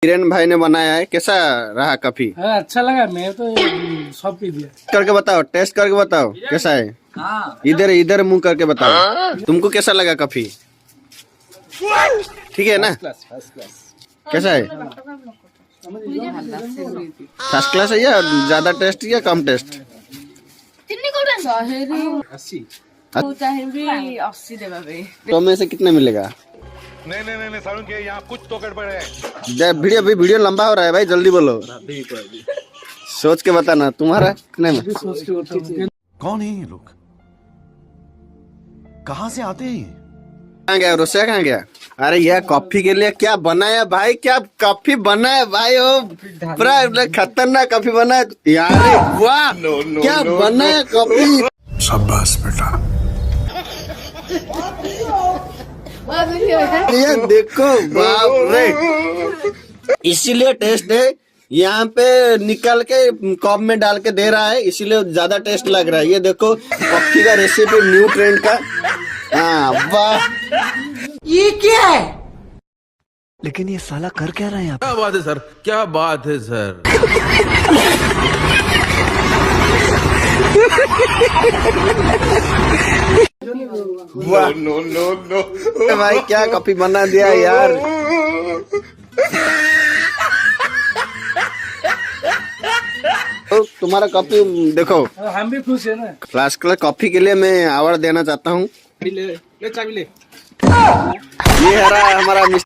किरण भाई ने बनाया है, कैसा रहा कॉफी? अच्छा लगा, मैं तो सब पी दिया। करके बताओ, टेस्ट करके बताओ कैसा है। इधर इधर मुंह करके बताओ, तुमको कैसा लगा कॉफी? ठीक है ना? कैसा है? फर्स्ट क्लास है या ज्यादा टेस्ट या कम टेस्ट? तो में से कितने मिलेगा? नहीं सारुण के यहाँ कुछ तो गड़बड़ है। वीडियो लंबा हो रहा है भाई, जल्दी बोलो। सोच के बताना, तुम्हारा कितने में? कौन है ये लोग, कहाँ से आते हैं? कहाँ गया रोसिया, कहाँ गया? अरे यह कॉफी के लिए क्या बनाया भाई, क्या कॉफी बनाया भाई? ओ पूरा खतरनाक कॉफी बनाया यार, वाह क्या बनाया कॉफी। शाबाश बेटा। ये देखो बाप रे, इसीलिए टेस्ट है। यहाँ पे निकल के कप में डाल के दे रहा है, इसीलिए ज्यादा टेस्ट लग रहा है। ये देखो कॉफी का रेसिपी न्यू ट्रेंड का। हाँ वाह, ये क्या है? लेकिन ये साला कर क्या रहा है यहाँ? क्या बात है सर, क्या बात है सर। वाह नो भाई, क्या कॉफी बना दिया यार। तो तुम्हारा कॉफी देखो, हम भी खुश है ना। क्लास क्लास कॉफी के लिए मैं अवार्ड देना चाहता हूँ। ले चाबी ले। ये है हमारा